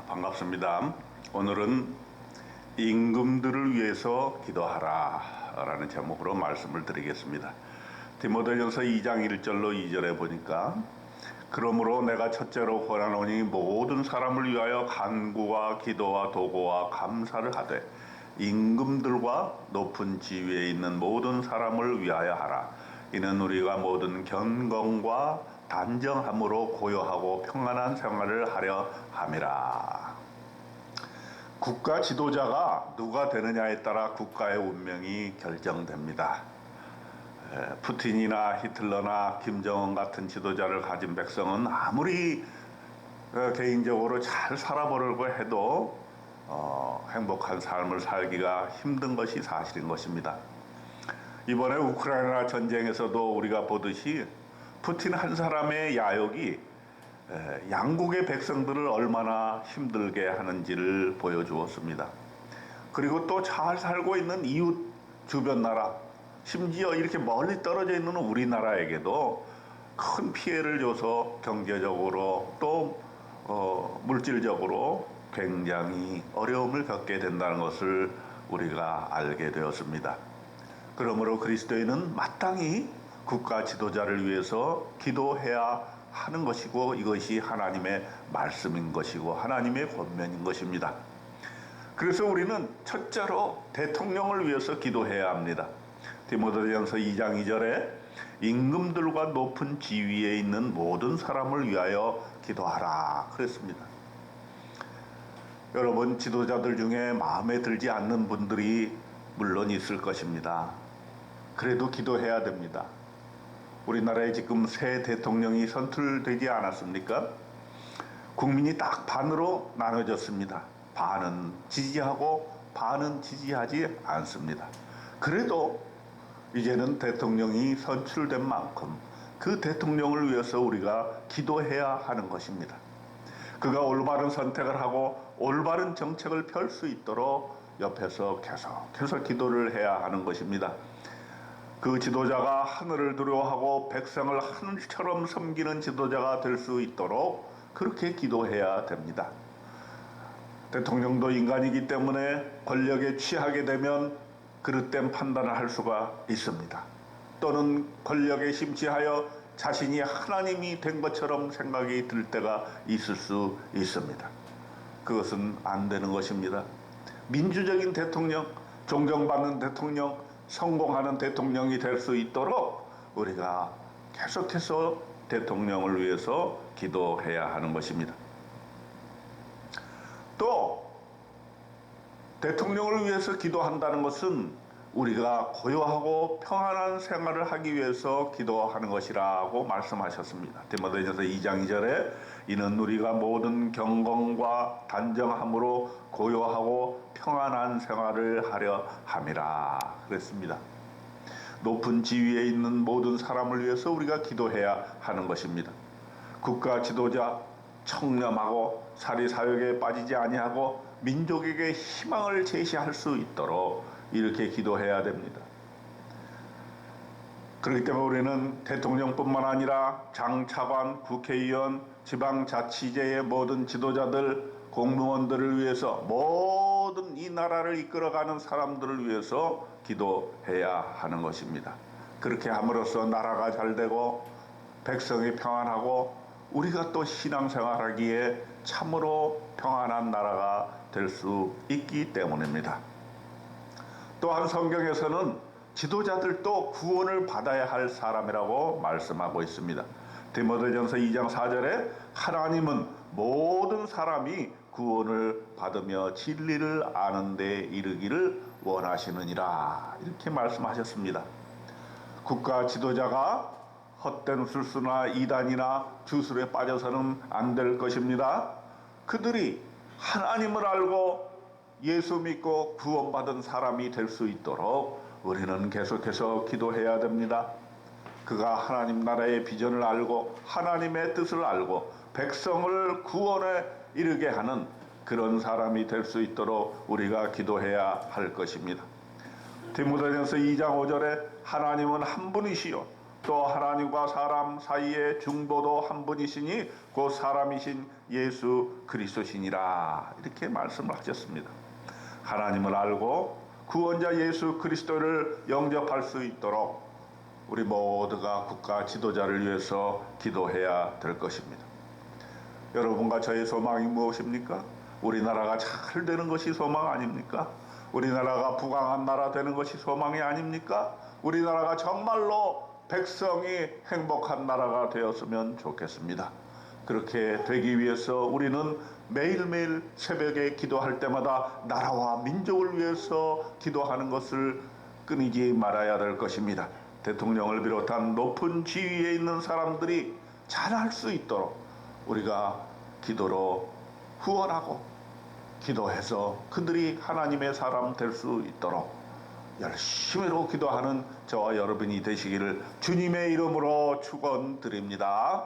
반갑습니다. 오늘은 임금들을 위해서 기도하라 라는 제목으로 말씀을 드리겠습니다. 디모데전서 2장 1절로 2절에 보니까 그러므로 내가 첫째로 권하노니 모든 사람을 위하여 간구와 기도와 도고와 감사를 하되 임금들과 높은 지위에 있는 모든 사람을 위하여 하라. 이는 우리가 모든 경건과 단정함으로 고요하고 평안한 생활을 하려 함이라. 국가 지도자가 누가 되느냐에 따라 국가의 운명이 결정됩니다. 푸틴이나 히틀러나 김정은 같은 지도자를 가진 백성은 아무리 개인적으로 잘 살아보려고 해도 행복한 삶을 살기가 힘든 것이 사실인 것입니다. 이번에 우크라이나 전쟁에서도 우리가 보듯이 푸틴 한 사람의 야욕이 양국의 백성들을 얼마나 힘들게 하는지를 보여주었습니다. 그리고 또 잘 살고 있는 이웃 주변 나라, 심지어 이렇게 멀리 떨어져 있는 우리나라에게도 큰 피해를 줘서 경제적으로 또 물질적으로 굉장히 어려움을 겪게 된다는 것을 우리가 알게 되었습니다. 그러므로 그리스도인은 마땅히 국가 지도자를 위해서 기도해야 하는 것이고, 이것이 하나님의 말씀인 것이고 하나님의 권면인 것입니다. 그래서 우리는 첫째로 대통령을 위해서 기도해야 합니다. 디모데전서 2장 2절에 임금들과 높은 지위에 있는 모든 사람을 위하여 기도하라 그랬습니다. 여러분, 지도자들 중에 마음에 들지 않는 분들이 물론 있을 것입니다. 그래도 기도해야 됩니다. 우리나라에 지금 새 대통령이 선출되지 않았습니까? 국민이 딱 반으로 나눠졌습니다. 반은 지지하고 반은 지지하지 않습니다. 그래도 이제는 대통령이 선출된 만큼 그 대통령을 위해서 우리가 기도해야 하는 것입니다. 그가 올바른 선택을 하고 올바른 정책을 펼 수 있도록 옆에서 계속해서 기도를 해야 하는 것입니다. 그 지도자가 하늘을 두려워하고 백성을 하늘처럼 섬기는 지도자가 될 수 있도록 그렇게 기도해야 됩니다. 대통령도 인간이기 때문에 권력에 취하게 되면 그릇된 판단을 할 수가 있습니다. 또는 권력에 심취하여 자신이 하나님이 된 것처럼 생각이 들 때가 있을 수 있습니다. 그것은 안 되는 것입니다. 민주적인 대통령, 존경받는 대통령, 성공하는 대통령이 될 수 있도록 우리가 계속해서 대통령을 위해서 기도해야 하는 것입니다. 또 대통령을 위해서 기도한다는 것은 우리가 고요하고 평안한 생활을 하기 위해서 기도하는 것이라고 말씀하셨습니다. 디모데전서 2장 2절에 이는 우리가 모든 경건과 단정함으로 고요하고 평안한 생활을 하려 함이라 그랬습니다. 높은 지위에 있는 모든 사람을 위해서 우리가 기도해야 하는 것입니다. 국가 지도자 청렴하고 사리사욕에 빠지지 아니하고 민족에게 희망을 제시할 수 있도록 이렇게 기도해야 됩니다. 그렇기 때문에 우리는 대통령뿐만 아니라 장차관, 국회의원, 지방자치제의 모든 지도자들, 공무원들을 위해서, 모든 이 나라를 이끌어가는 사람들을 위해서 기도해야 하는 것입니다. 그렇게 함으로써 나라가 잘되고 백성이 평안하고 우리가 또 신앙생활하기에 참으로 평안한 나라가 될 수 있기 때문입니다. 또한 성경에서는 지도자들도 구원을 받아야 할 사람이라고 말씀하고 있습니다. 디모데전서 2장 4절에 하나님은 모든 사람이 구원을 받으며 진리를 아는 데 이르기를 원하시느니라 이렇게 말씀하셨습니다. 국가 지도자가 헛된 술수나 이단이나 주술에 빠져서는 안 될 것입니다. 그들이 하나님을 알고 예수 믿고 구원받은 사람이 될 수 있도록 우리는 계속해서 기도해야 됩니다. 그가 하나님 나라의 비전을 알고 하나님의 뜻을 알고 백성을 구원에 이르게 하는 그런 사람이 될 수 있도록 우리가 기도해야 할 것입니다. 디모데전서 2장 5절에 하나님은 한 분이시요 또 하나님과 사람 사이의 중보도 한 분이시니 곧 사람이신 예수 그리스도시니라. 이렇게 말씀을 하셨습니다. 하나님을 알고 구원자 예수 그리스도를 영접할 수 있도록 우리 모두가 국가 지도자를 위해서 기도해야 될 것입니다. 여러분과 저의 소망이 무엇입니까? 우리나라가 잘 되는 것이 소망 아닙니까? 우리나라가 부강한 나라 되는 것이 소망이 아닙니까? 우리나라가 정말로 백성이 행복한 나라가 되었으면 좋겠습니다. 그렇게 되기 위해서 우리는 매일매일 새벽에 기도할 때마다 나라와 민족을 위해서 기도하는 것을 끊이지 말아야 될 것입니다. 대통령을 비롯한 높은 지위에 있는 사람들이 잘할 수 있도록 우리가 기도로 후원하고 기도해서 그들이 하나님의 사람 될 수 있도록 열심히로 기도하는 저와 여러분이 되시기를 주님의 이름으로 축원드립니다.